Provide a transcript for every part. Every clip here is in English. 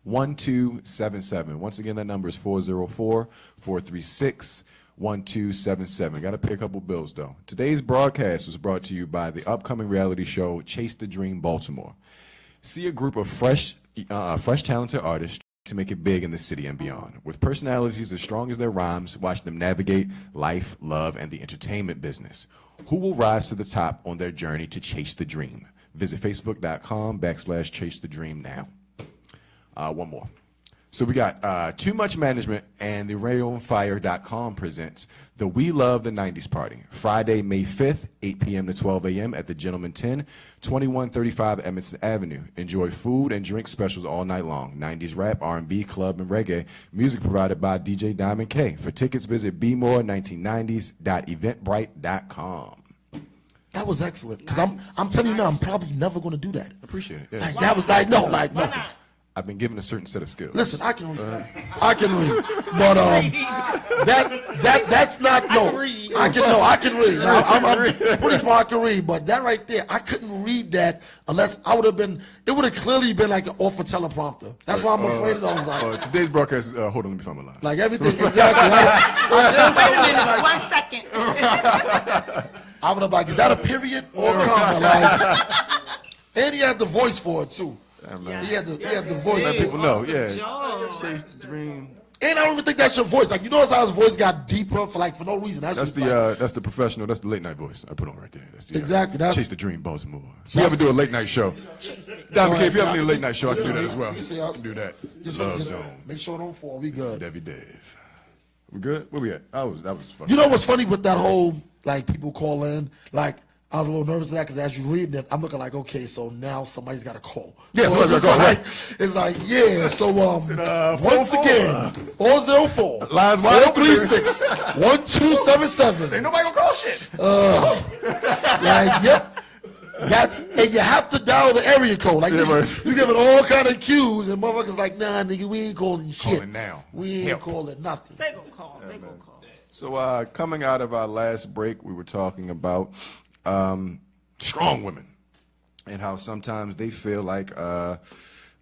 403-612-1277. Once again, that number is 404-436-1277. Got to pay a couple bills, though. Today's broadcast was brought to you by the upcoming reality show Chase the Dream Baltimore. See a group of fresh, talented artists to make it big in the city and beyond. With personalities as strong as their rhymes, watch them navigate life, love, and the entertainment business. Who will rise to the top on their journey to chase the dream? Visit Facebook.com/Chase the Dream now. One more. So we got Too Much Management and the RadioOnFire.com presents the We Love the 90s Party, Friday, May 5th, 8 p.m. to 12 a.m. at the Gentleman 10, 2135 Edmondson Avenue. Enjoy food and drink specials all night long. 90s rap, R&B, club, and reggae. Music provided by DJ Diamond K. For tickets, visit bmore1990s.eventbrite.com. That was excellent. Because I'm telling you now, I'm probably never going to do that. Appreciate it. Yeah. Like, that was like, no, like, listen. I've been given a certain set of skills. Listen, I can read. I can read. But that's not, no. I can read. Now, I'm pretty smart, I can read. But that right there, I couldn't read that unless I would have been, it would have clearly been like off a teleprompter. That's why I'm afraid of those. Like, today's broadcast is, hold on, let me find my line. Like everything, exactly. Wait a minute, 1 second. I would have like, is that a period or a comma? Like, and he had the voice for it too. Yes. He had the voice. Let people know, yeah. Chase the dream. And I don't even think that's your voice. Like, you notice how his voice got deeper for no reason. That's the professional. That's the late night voice I put on right there. That's the, exactly. That's Chase the Dream, Baltimore. If you ever do a late night show, Diamond K, if you ever need a late night show, I can do that as well. I can do that. Just make sure it don't fall. We good. Debbie Dave. We good? Where we at? That was funny. You know what's funny with that whole like people call in like. I was a little nervous of that because as you read it, I'm looking like, okay, so now somebody's got to call. Yeah, so it's like, yeah. So once again, 404 lines wide open. 436-1277. Ain't nobody gonna call shit. Like, yep. And you have to dial the area code. Like you give it all kind of cues, and motherfuckers like, nah, nigga, we ain't calling shit. Calling now. We ain't calling nothing. They gonna call. They gonna call. So coming out of our last break, we were talking about strong women and how sometimes they feel like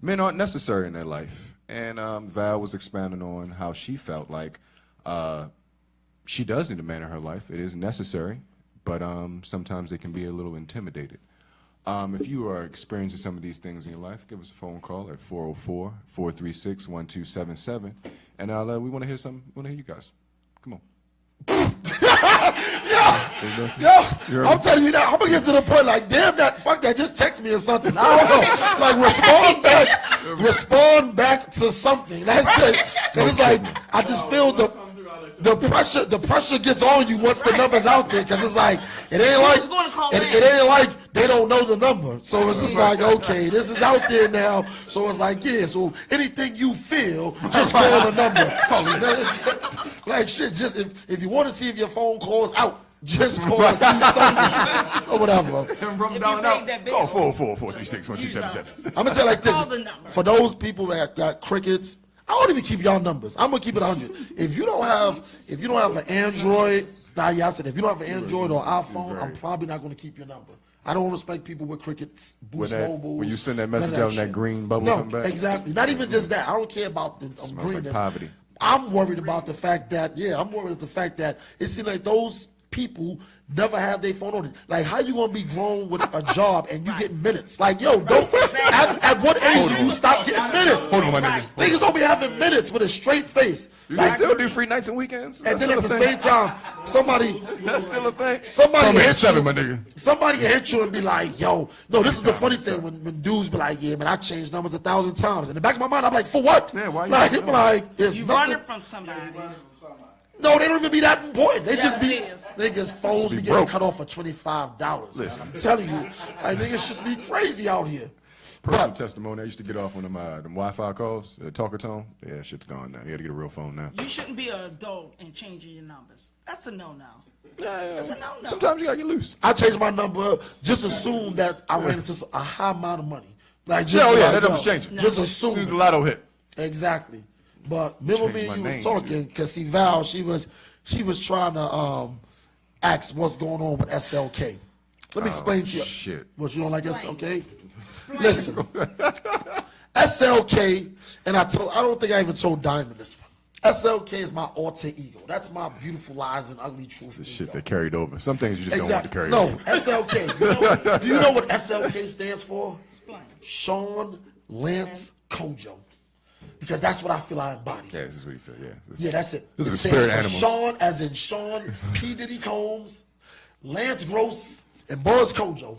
men aren't necessary in their life. And Val was expounding on how she felt like she does need a man in her life. It is necessary, but sometimes they can be a little intimidated. If you are experiencing some of these things in your life, give us a phone call at 404-436-1277. And we want to hear something. We want to hear you guys. Come on. Yo, I'm telling you now, I'm gonna get to the point like, damn that, fuck that, just text me or something. I don't know. Like respond back to something. That's it. It's like I just feel the pressure gets on you once the number's out there, because it's like it ain't like they don't know the number. So it's just like, okay, this is out there now. So it's like, yeah, so anything you feel, just call the number. Like shit, just if you want to see if your phone calls out, just call and see something or whatever. Call 404-436-1277. I'm gonna tell you like this: for those people that got crickets, I don't even keep y'all numbers. I'm gonna keep it 100. If you don't have an Android, if you don't have an Android or iPhone, I'm probably not gonna keep your number. I don't respect people with crickets, Boost Mobile. When you send that message out and that green bubble come back? No, exactly. Not even just that. I don't care about the greenness. Like poverty. I'm worried about the fact that, it seems like those people never have their phone on it. Like, how you gonna be grown with a job and you get minutes? Like, yo, don't. At what age do you stop getting minutes? Hold on, my nigga. Niggas don't be having minutes with a straight face. You can still do free nights and weekends. And then at the same time, somebody. That's still a thing. Somebody hit 7, my nigga. Somebody hit you and be like, yo, no, this is the funny thing when dudes be like, yeah, man, I changed numbers 1,000 times. In the back of my mind, I'm like, for what? Yeah, why it's you nothing. running from somebody. No, they don't even be that important. They just be niggas phones be getting cut off for $25. Listen, I'm telling you, like niggas should be crazy out here. Personal testimony, I used to get off on them Wi-Fi calls, talker tone. Yeah, shit's gone now. You got to get a real phone now. You shouldn't be an adult and changing your numbers. That's a no-no. Yeah. That's a no-no. Sometimes you got to get loose. I changed my number. Just assume that I ran into a high amount of money. Like, that number's changing. Just assume. As soon as the lotto hit. Exactly. But remember me and you was talking, because see, Val, she was trying to ask what's going on with SLK. Let me explain to you. Shit. What, you don't like SLK? Listen. SLK, and I don't think I even told Diamond this one. SLK is my alter ego. That's my beautiful lies and ugly truth. The shit that carried over. Some things you just don't want to carry no, over. SLK. Do you know what SLK stands for? Explain. Sean Lance Kojo. Because that's what I feel I embody. Yeah, this is what you feel, yeah. Yeah, that's it. This is the stands spirit for animals. Sean, as in Sean P. Diddy Combs, Lance Gross, and Boris Kojo.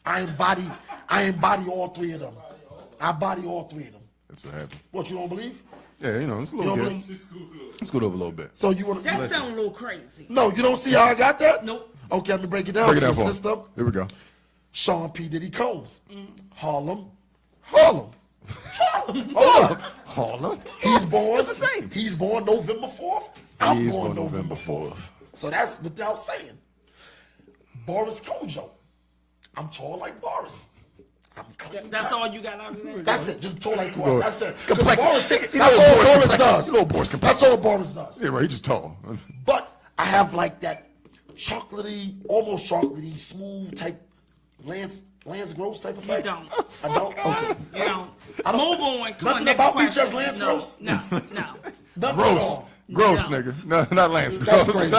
I embody all three of them. I embody all three of them. That's what happened. What, you don't believe? Yeah, you know, it's a little You good. don't believe? Let's scoot over a little bit. So you want to That sound a little crazy. No, you don't see how I got that? Nope. Okay, let me break it down. Break it down for for you, him. sister. Here we go. Sean P. Diddy Combs. Harlem. Harlem. Harlem. He's born. It's the same. He's born November 4th. I'm He's born born November November 4th. So that's without saying. Boris Kojo. I'm tall like Boris. That's all you got out of that? That's it. Just tall like Go. Boris. That's it. 'Cause Complexion. Boris, He that's little all Boris Boris complexion. does. He little Boris That's complexion. all Boris does. Yeah, right, he's just tall. But I have like that chocolatey, almost chocolatey, smooth type Lance Gross type of You face. don't. I don't? Okay. You don't. I don't- Move on. Come Nothing on, next about me question. says Lance no, Gross? No, no. Nothing Gross. at all. Gross, No. nigga. No, not Lance That's Gross. crazy.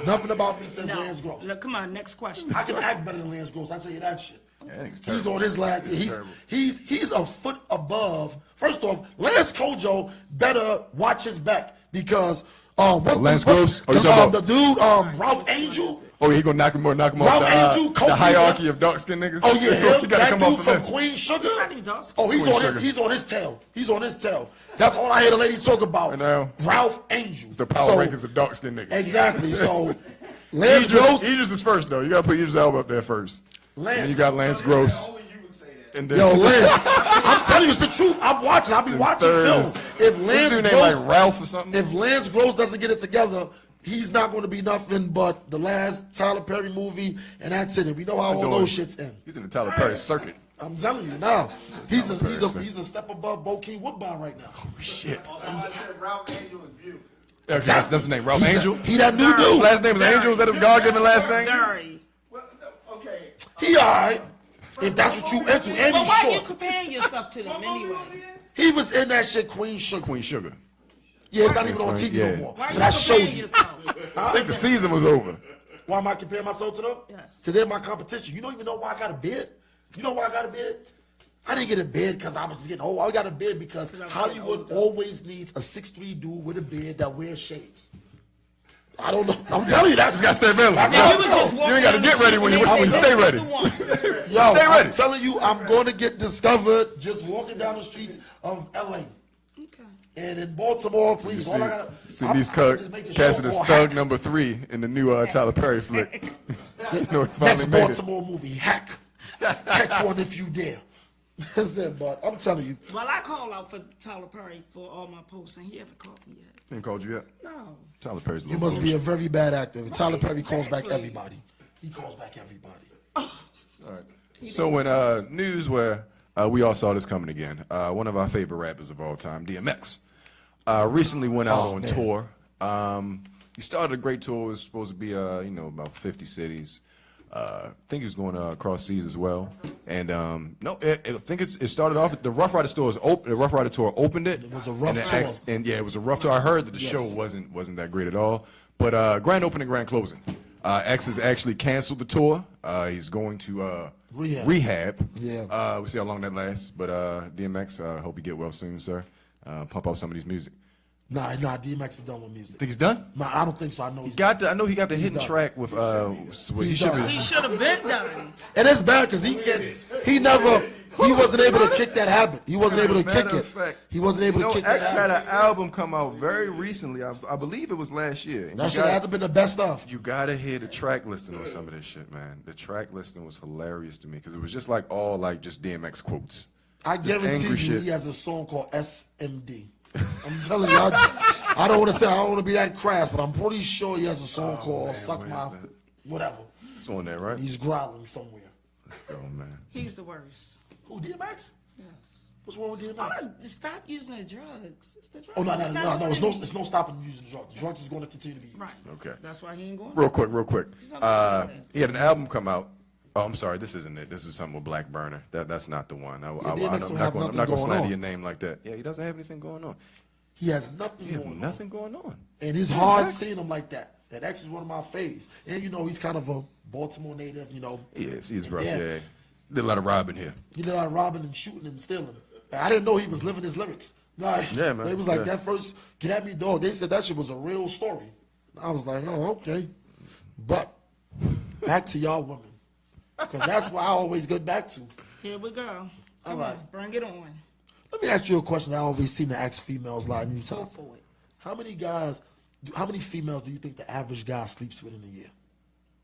Nothing about me says No. Lance Gross. Look, come on, next question. I can act better than Lance Gross. I tell you that shit. Yeah, that nigga's He's terrible. on his last. Terrible. He's a foot above. First off, Lance Kojo better watch his back because what's Lance Gross? Oh, you talking about- the dude Ralph Angel? Oh, he gonna knock him off Ralph Angel, the Kobe, hierarchy of dark skinned niggas? Oh yeah, him, he gotta that come dude off the from list. Queen Sugar. Not even dark Oh, Queen Sugar. he's on his tail. He's on his tail. That's all I hear the ladies talk about. Right now. Ralph Angel. It's the power rankings of dark skinned niggas. Exactly. So Lance Gross. Idris is first though. You gotta put Idris Elba up there first. Lance. And you got Lance Gross. And then Yo, Lance, I'm telling you, it's the truth. I'm watching. I'll be watching third film. is- If What's Lance dude named Gross, like Ralph or something? if Lance Gross doesn't get it together, he's not going to be nothing but the last Tyler Perry movie, and that's it. And we know how all those shits end. He's in the Tyler Perry circuit. I'm telling you now, he's Perry. a step above Bokeem Woodbine right now. Shit. I said Ralph Angel is beautiful. Okay, that's the name. Ralph Angel. He that new His dude. last name is Angel. Is that his God-given last name? Very. Well, no, okay. He alright. If that's what you into, and But he's why are you short. comparing yourself to them anyway? He was in that shit, Queen Sugar. Queen Sugar. Yeah, it's not even on TV Yeah. no more. Why are So you that comparing shows you. yourself? I think the season was over. Why am I comparing myself to them? Yes. Because they're my competition. You don't even know why I got a bid? You know why I got a bid? I didn't get a bid because I was just getting old. I got a bid because I was Hollywood getting older. always needs a 6'3" dude with a beard that wears shades. I don't know. I'm telling you, that's You gotta stay available. That's Now, how you I was feel. just walking You ain't gotta down get the ready street when you- and they when you say, stay "This ready." is the one." Yo, Stay ready. I'm telling you, I'm going to get discovered just walking down the streets of LA. Okay. And in Baltimore, please. See, All I gotta, see I'm- these I'm just making casting sure as for thug Hack. number 3 in the new Tyler Perry flick. You know, it finally Next made it. Baltimore movie, Hack. Catch one if you dare. That's it, but I'm telling you. Well, I call out for Tyler Perry for all my posts, and he haven't called me yet. He ain't called you yet. No. Tyler Perry's a You little must be a bullshit. very bad actor. Tyler Perry calls back exactly. everybody. He calls back everybody. All right. So in news where we all saw this coming again, one of our favorite rappers of all time, DMX, recently went out on man. tour. He started a great tour. It was supposed to be, about 50 cities. I think he was going across seas as well. And I think it started off. The Rough Rider tour the Rough Rider tour opened it. It was a rough tour. It was a rough tour. I heard that the show wasn't that great at all. But grand opening, grand closing. X has actually canceled the tour. He's going to rehab. Yeah. We'll see how long that lasts. But DMX, hope you get well soon, sir. Pump out some of these music. Nah, DMX is done with music. Think he's done? Nah, I don't think so. I know he's I know he got the hidden done. track with. He He's should done. He have. should have been done. And it's bad because he wasn't able to kick that habit. He wasn't able to Matter kick of it. fact, He wasn't able to kick X that had habit. an album come out very recently. I believe it was last year. And That you should gotta- have to been the best stuff. You gotta hear the track listing on some of this shit, man. The track listing was hilarious to me because it was just like all like just DMX quotes. I Just guarantee angry you shit. he has a song called SMD. I'm telling you, I don't want to say I don't want to be that crass, but I'm pretty sure he has a song called man, Suck where My is that? Whatever. It's on there, right? He's growling somewhere. Let's go, man. He's the worst. Who, DMX? Yes. What's wrong with DMX? Stop using the drugs. It's the drugs. Oh, no, It's not the it's no stopping using the drugs. The drugs is going to continue to be used. Right. Okay. That's why he ain't going. Real quick. not gonna do that. He had an album come out Oh, I'm sorry. This isn't it. This is something with Black Burner. That's not the one. I'm DMX don't have not nothing going to going slander on. your name like that. Yeah, he doesn't have anything going on. He has nothing He has going on. nothing going on. And it's hard seeing him like that. That X is one of my faves. And, he's kind of a Baltimore native, He is. He's rough, Yeah. yeah. Did a lot of robbing here. He did a lot of robbing and shooting and stealing. I didn't know he was living his lyrics. Like, Yeah, man. They was like, Yeah. that first Get At Me Dog, they said that shit was a real story. I was like, oh, okay. But back to y'all women. Because that's what I always get back to. Here we go. All Come right. on, bring it on. Let me ask you a question I always seem to ask females a lot of Go times. for it. How many females do you think the average guy sleeps with in a year?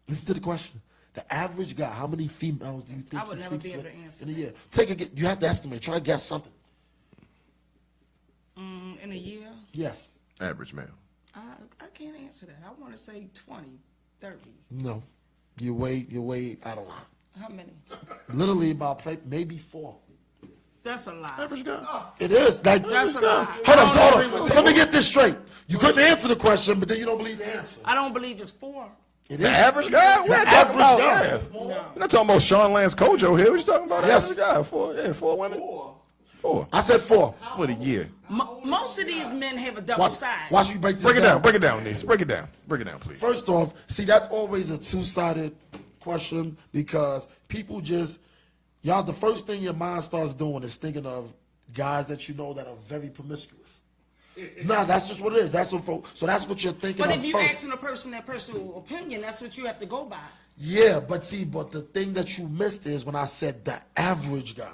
Listen to the question. The average guy, how many females do you think I would he never sleeps be able with to answer in a that. year? You have to estimate. Try to guess something. In a year, Yes. Average male. I can't answer that. I want to say 20, 30. No. You wait, I don't know. How many? Literally about maybe 4. That's a lie. Average guy. It is. Like, That's a lie. hold I on, don't hold agree on. with So you. let me get this straight. You couldn't answer the question, but then you don't believe the answer. I don't believe it's 4. It is. The average guy? We're not average talking about guy. yeah. No. We're not talking about Sean Lance Kojo here. We're just talking about the Yes. average guy. 4 women. 4 I said 4. for the year. Most of these men have a double Watch side. me break this Break it down. down. Break it down, Niece. Break it down. Break it down, please. First off, see, that's always a two-sided question because people the first thing your mind starts doing is thinking of guys that you know that are very promiscuous. Nah, that's just what it is. So that's what you're thinking But of if you first. asking a person their personal opinion, that's what you have to go by. Yeah, but the thing that you missed is when I said the average guy.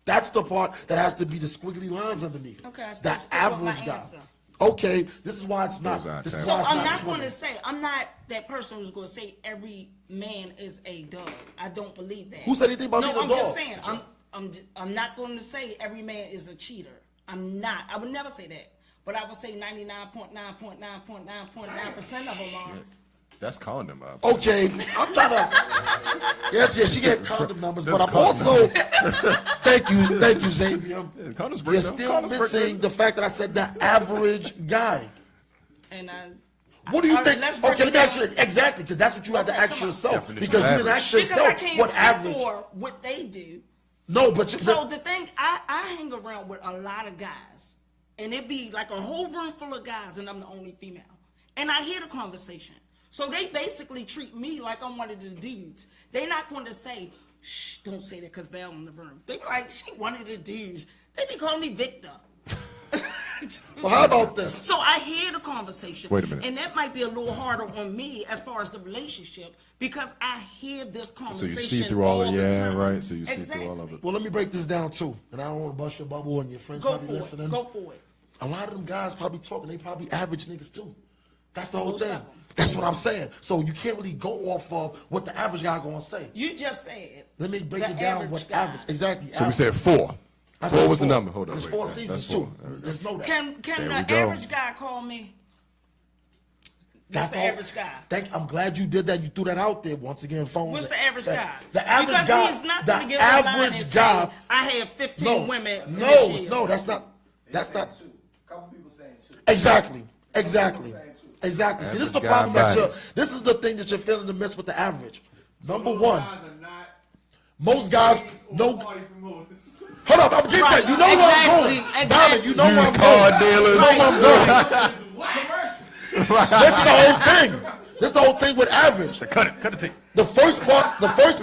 That's the part that has to be the squiggly lines underneath. Okay, I the stick with my average guy. answer. Okay, this is why it's not. Those are This is talented. So why it's I'm not not going swimming. to say, I'm not that person who's going to say every man is a dog. I don't believe that. Who said anything about no, being a I'm dog? just saying, I'm not going to say every man is a cheater. I'm not. I would never say that. But I would say 99.9.9.9.9% of them are. That's condom up. Okay, I'm trying to. Yes, she gave condom numbers, but I'm condom also. Thank you, Xavier. Condoms break You're down. still Condoms break missing down. the fact that I said the average guy. And What do you think? let's break Okay, let it me ask down. you exactly because that's what you have to Okay, ask come on. yourself Definition because of you didn't average. ask Because I yourself can't what speak average. for what they do. No, but So the thing, I hang around with a lot of guys, and it be like a whole room full of guys, and I'm the only female. And I hear the conversation. So they basically treat me like I'm one of the dudes. They're not going to say, shh, don't say that because Val in the room. They be like, she one of the dudes. They be calling me Victor. well, how about this? So I hear the conversation. Wait a minute. And that might be a little harder on me as far as the relationship because I hear this So conversation. you see through all of the yeah, time. right? So you see Exactly. through all of it. Well, let me break this down too, and I don't want to bust your bubble, and your friends Go might be for listening. it. Go for it. A lot of them guys probably talking. They probably average niggas too. That's the whole Most of thing. them. That's what I'm saying. So you can't really go off of what the average guy gonna say. You just said. Let me break the it down. average What guy. average? Exactly. So we average. said 4. I 4 said was the number. Hold on. There's wait, 4 that's seasons 4. too. Let's know that. Can There the we go. average guy call me? That's the all- average guy. I'm glad you did that. You threw that out there once again. Phones. What's the average guy? The average because guy. he's not the going to get online and average say, guy. I had 15 No, women. no, this year. no. That's not. That's not. Couple people saying 2. Exactly. Exactly. Exactly. See, this is the Average problem guy that you're. bias. This is the thing that you're feeling to miss with the average. Number Those one, guys are not most guys or no. party promoters. Hold up, I'm getting Right, that. You know where I'm going, exactly, Diamond. You know where I'm Used going. car dealers. You know where I'm going. This is the whole thing. This is the whole thing with average. Cut it. Cut the tape. The first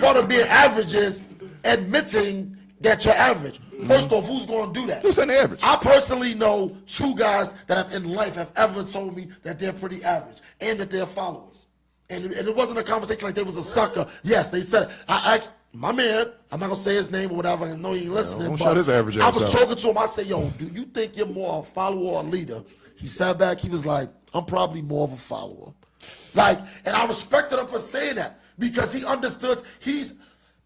part of being average is admitting that you're average. First off, who's going to do that? Who's saying the average? I personally know 2 guys that have in life have ever told me that they're pretty average and that they're followers. And it wasn't a conversation like they was a sucker. Yes, they said it. I asked my man, I'm not going to say his name or whatever, I know he ain't listening. don't but shout his average I ass was out. talking to him, I said, yo, do you think you're more a follower or a leader? He sat back, he was like, I'm probably more of a follower. Like, and I respected him for saying that because he understood,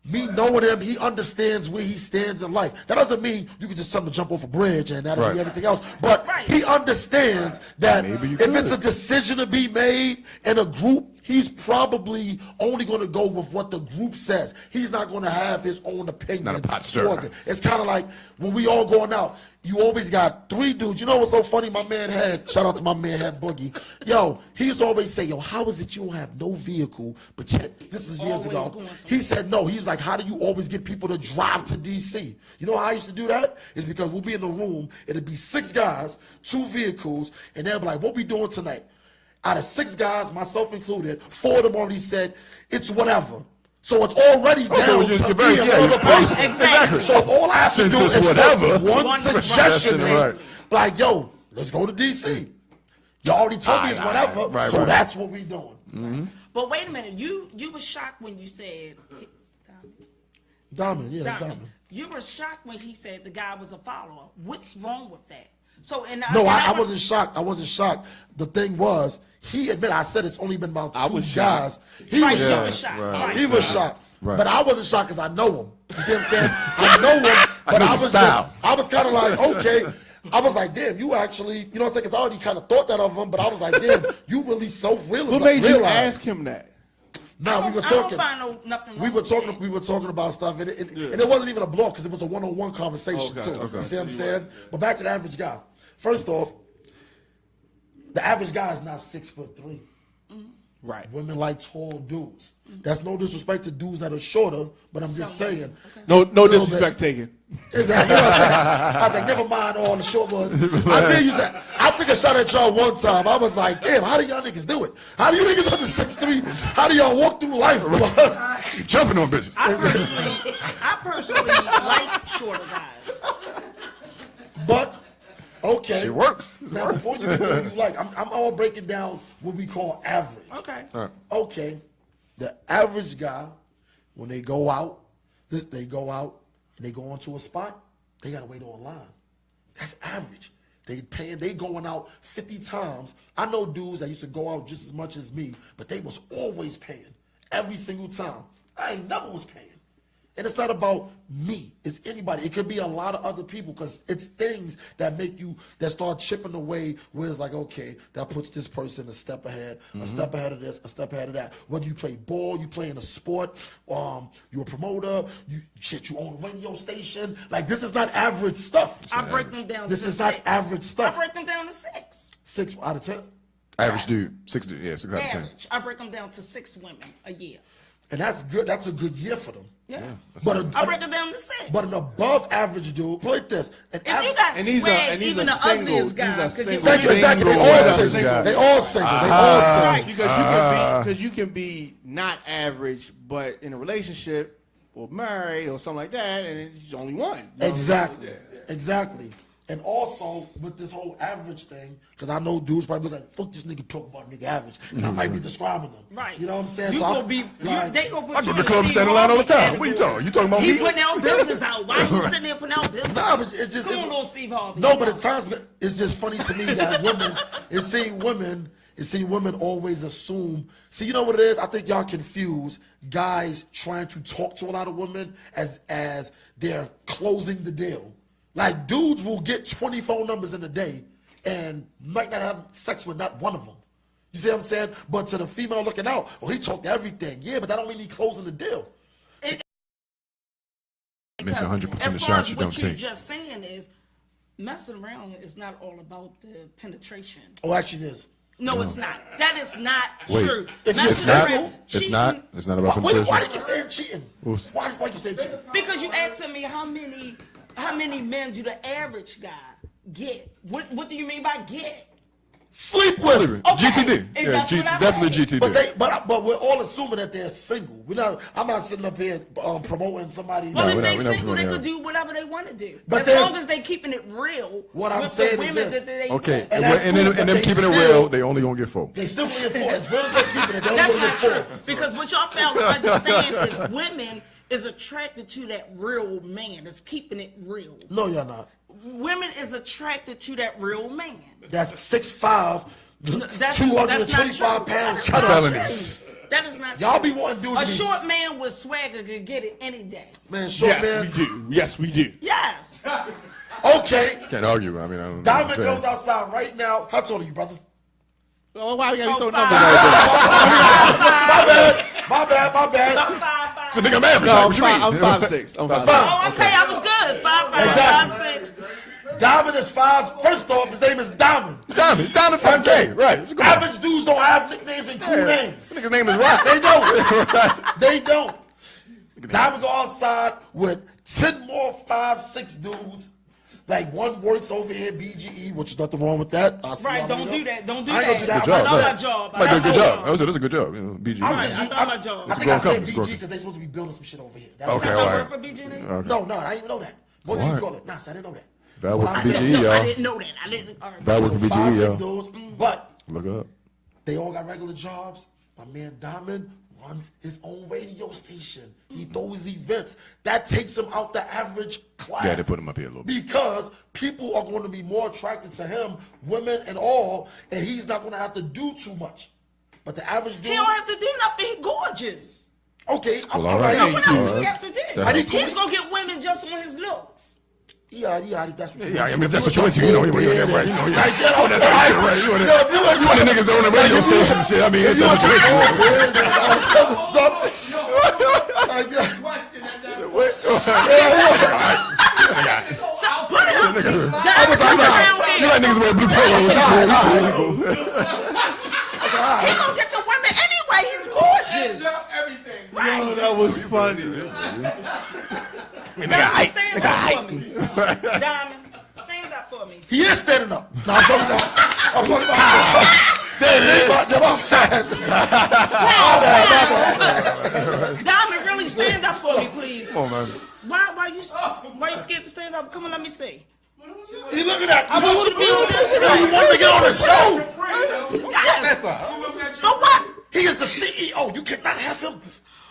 me knowing him, he understands where he stands in life. That doesn't mean you can just tell him to jump off a bridge and that'll be Right. everything else. But Right. he understands that Maybe you if it's could. a decision to be made in a group, he's probably only going to go with what the group says. He's not going to have his own opinion. It's not a pot stirrer. It. It's kind of like when we all going out, you always got 3 dudes. You know what's so funny? My man had, shout out to my man had Boogie. Yo, he's always say, yo, how is it you don't have no vehicle, but yet, this is years ago. He said, no, he was like, how do you always get people to drive to D.C.? You know how I used to do that? It's because we'll be in the room, it'll be 6 guys, 2 vehicles, and they'll be like, what we doing tonight? Out of 6 guys, myself included, 4 of them already said, it's whatever. So it's already down so to you're be another person. Exactly. So all I have to do is whatever. put one suggestion in, right. like, yo, let's go to D.C. Y'all already told me it's whatever, so that's what we doing. Mm-hmm. But wait a minute, you were shocked when you said, Diamond, yeah, that's Diamond. You were shocked when he said the guy was a follower. What's wrong with that? So I wasn't shocked. I wasn't shocked. The thing was, he admitted. I said it's only been about 2 guys. He was shocked. Right. He was shocked. Right. But I wasn't shocked because I know him. You see what I'm saying? I know him, but I was kind of like, okay. I was like, damn, you actually, you know what I'm saying? Because I already kind of thought that of him, but I was like, damn, you really self-realized. What made you ask him that? No, we were talking. Nothing we were talking about stuff, and it wasn't even a blog because it was a one-on-one conversation too. You see what I'm saying? But back to the average guy. First off, the average guy is not 6'3". Right. Women like tall dudes. That's no disrespect to dudes that are shorter, but I'm just saying. No disrespect taken. Exactly. You know what I'm saying? I was like, never mind all the short ones. I took a shot at y'all one time. I was like, damn, how do y'all niggas do it? How do you niggas under 6'3"? How do y'all walk through life? Jumping on bitches. I personally like shorter guys. But okay, she works. Now before you get to what you like, I'm all breaking down what we call average. Okay. Okay, the average guy, when they go out, they go out and they go onto a spot, they gotta wait online. That's average. They going out 50 times. I know dudes that used to go out just as much as me, but they was always paying every single time. I ain't never was paying. And it's not about me. It's anybody. It could be a lot of other people because it's things that make you, that start chipping away where it's like, okay, that puts this person a step ahead, a step ahead of this, a step ahead of that. Whether you play ball, you play in a sport, you're a promoter, you own a radio station. Like, this is not average stuff. I break them down This to is 6. not average stuff. I break them down to 6. 6 out of 10. Average dude, 6 out of 10. Average. I break them down to 6 women a year. And that's good. That's a good year for them. Yeah. But I break it down to 6. But an above average dude, play this. If you got swag, even the ugliest guys could get Exactly. They all single. They all single. Right. Because you can be not average, but in a relationship or married or something like that, and it's only one. Exactly. Exactly. And also, with this whole average thing, because I know dudes probably look like, fuck this nigga talk about nigga average. I might be describing them. Right. You know what I'm saying? You so gonna be, like, they gonna put I you go in to the club Steve standing line all the Harvey time. What are you talking? You talking about He me? putting out business out. Why you sitting there putting out business? Nah, but it's just... Come on, little Steve Harvey. No, but at times, it's just funny to me that seeing women always assume. See, you know what it is? I think y'all confuse guys trying to talk to a lot of women as they're closing the deal. Like, dudes will get 20 phone numbers in a day and might not have sex with not one of them. You see what I'm saying? But to the female looking out, oh, he talked everything. Yeah, but that don't mean he closing the deal. Miss 100% of as shots far as you don't what you're take. just saying is, messing around is not all about the penetration. Oh, actually it is. No, it's not. That is not Wait. true. If Messing you're around, single, It's not. It's not about Why do penetration. you keep saying cheating? Oops. Why you keep saying cheating? Because you asking me how many men do the average guy get? What do you mean by get? Sleep with him. Okay. GTD. And Yeah, that's what I definitely said. GTD. But we're all assuming that they're single. I'm not sitting up here promoting somebody. Well, if we're they not single, they promoting could do whatever they want to do. But as there's- long as they keeping it real. What I'm with saying the is women this. that they Okay, want. And that's and cool, then but they keeping it still- real, they only gonna get 4. They still get 4. As long as they're keeping it, they only That's gonna not get true. 4. Because what y'all fail to understand is women is attracted to that real man that's keeping it real. No, you're not. Women is attracted to that real man. That's 6'5", That's 225 not true. pounds. That Cut is off. not Felonies. true. That is not Y'all true. be wanting dudes A to be short man with swagger could get it any day. Man, short Yes, man. we do. Yes, we do. Yes. Okay. Can't argue. I mean, I don't know what Diamond to say. goes outside right now. How tall are you, brother? Oh, why we got so five. numbers like My bad. I'm 5'5". So nigga, I'm average. No, What you mean? I'm 5'6". I'm 5'6". Oh, okay, I was good. 5'5", Exactly. 5'6". Diamond is 5. First off, his name is Diamond. Diamond 5K, right. It's good. Average dudes don't have nicknames and cool names. This nigga's name is Rock. They don't. They don't. Diamond go outside with 10 more 5'6" dudes. Like one works over here, BGE, which is nothing wrong with that. Right, don't do that. Don't do I ain't that. gonna do that. I love my job. Like, that's a good job. That's a good job. You know, BG. Right, I love my job. I think I said BG because they supposed to be building some shit over here. That's Okay, That's all not right. work for BG. Okay. No, I didn't even know that. What All you right. call it? Nah, I didn't know that. That work When for I said- BG, No, I y'all. didn't know that. I didn't. All right. That work for BG, 5'6" y'all. dudes, but Look up. they all got regular jobs. My man Diamond runs his own radio station. He throws events. That takes him out the average class. Yeah, they put him up here a little bit. Because people are going to be more attracted to him, women and all, and he's not going to have to do too much. But the average dude, He don't have to do nothing. He's gorgeous. okay, Well, all all right. So what else All do right. he have to do? That's- He's gonna get women just on his looks. yeah, if that's what you Yeah, want. I mean, if that's what you want to, you know, right. I said, You want that type of shit, right? You want the niggas on the radio station and shit. I mean, if that's what you So put him down around You here. like niggas wear blue polos. He gonna get the women anyway. He's gorgeous. Oh, that was funny. Diamond, stand up for me. Diamond, stand up for me. He is standing up. No, I'm talking about. There it is. Diamond, really stand up for me, please. Come on, man. Why you scared to stand up? Come on, let me see. He looking at I want you to be on this He side. wants to get on the show. Yes. But what? He is the CEO. You cannot have him.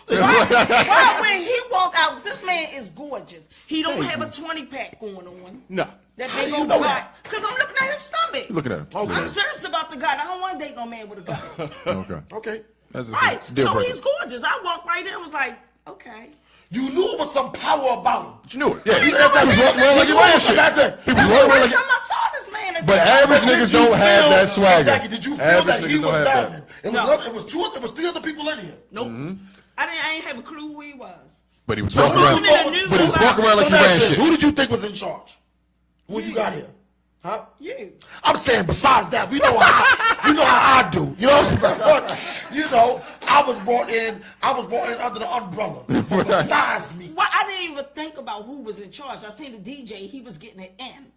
Why when he walk out, this man is gorgeous. He don't have a 20-pack going on. No. That How big do you old know butt. that? Because I'm looking at his stomach. Looking at him. I'm serious about the guy. I don't want to date no man with a gun. Okay. Okay. That's Right. it's a deal So breaker. he's gorgeous. I walked right in and was like, okay. You knew it was some power about him. But you knew it. Yeah. He That's was walking around like he ran shit. That's it. He was walking around First like time I saw this man. But average niggas don't have that swagger. Exactly. Did you feel Average that he niggas was don't have that. Diamond? It was No. another, it was 3 other people in here. Nope. I ain't have a clue who he was. But he was So walking who around. you thought But But he was walking around like he Let me ran ask you, shit. Who did you think was in charge when you got here? Huh? You. I'm saying besides that, we know how I do. You know what I'm saying? You know, I was brought in under the umbrella. But besides me. Well, I didn't even think about who was in charge. I seen the DJ. He was getting it in.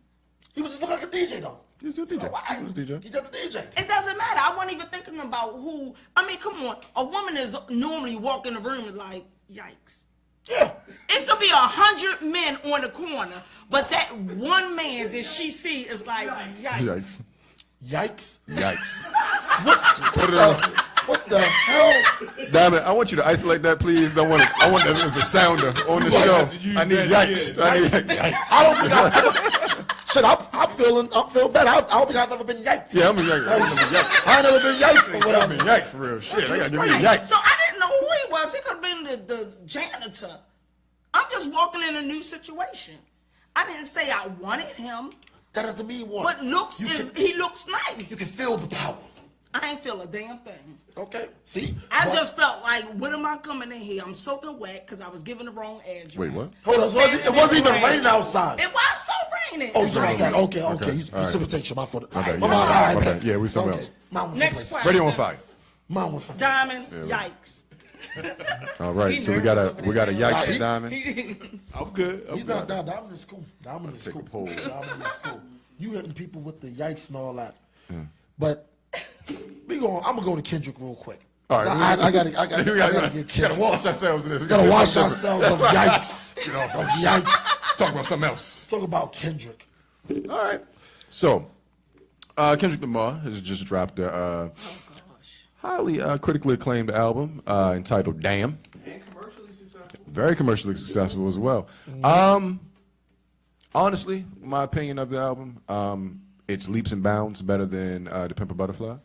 He was just looking like a DJ though. He's a DJ. So why? He was a DJ. He's just a DJ. It doesn't matter. I wasn't even thinking about who. I mean, come on. A woman is normally walking the room and like, yikes. Yeah. It could be 100 men on the corner, but that one man that she see is like, yikes. Yikes. Yikes. Yikes. What the hell? Damn it, I want you to isolate that, please. I want that as a sounder on the show. I need yikes. I need yikes. I don't think I've ever. Shit, I'm feeling better. I don't think I've ever been yiked. Yeah, I'm a yikes. I ain't never been yiked or I'm whatever. a yikes for real. Shit, I gotta give you a Right. yikes. So I didn't know who he was. He could have been the janitor. I'm just walking in a new situation. I didn't say I wanted him, That doesn't mean what. but he looks You nice. can feel the power. I ain't feel a damn thing. Okay. See. I But- just felt like, when am I coming in here? I'm soaking wet because I was given the wrong address. Wait, what? Hold on. It wasn't even raining outside. It was so raining. Oh, you talking about that? Okay. Okay. You All right. precipitation. My fault. Okay, My yeah. bad. All right, Okay, man. yeah, we something else. Mine was Next someplace. question. Radio on fire. Mine was someplace. Diamond, Yeah. yikes. All right, He so we nervous got over a there. yikes He- for Diamond. I'm good. He's not. Nah, Diamond is cool. Diamond is Take cool. a poll. Diamond is cool. You hitting people with the yikes and all that. But I'm gonna go to Kendrick real quick. All right, I gotta we get gotta Kendrick. wash ourselves in this. We gotta wash ourselves of yikes. Get off Of of yikes. Let's talk about something else. Talk about Kendrick. All right. So, Kendrick Lamar has just dropped a highly critically acclaimed album entitled "Damn." And commercially successful. Very commercially successful as well. Honestly, my opinion of the album, it's leaps and bounds better than "To Pimp a Butterfly."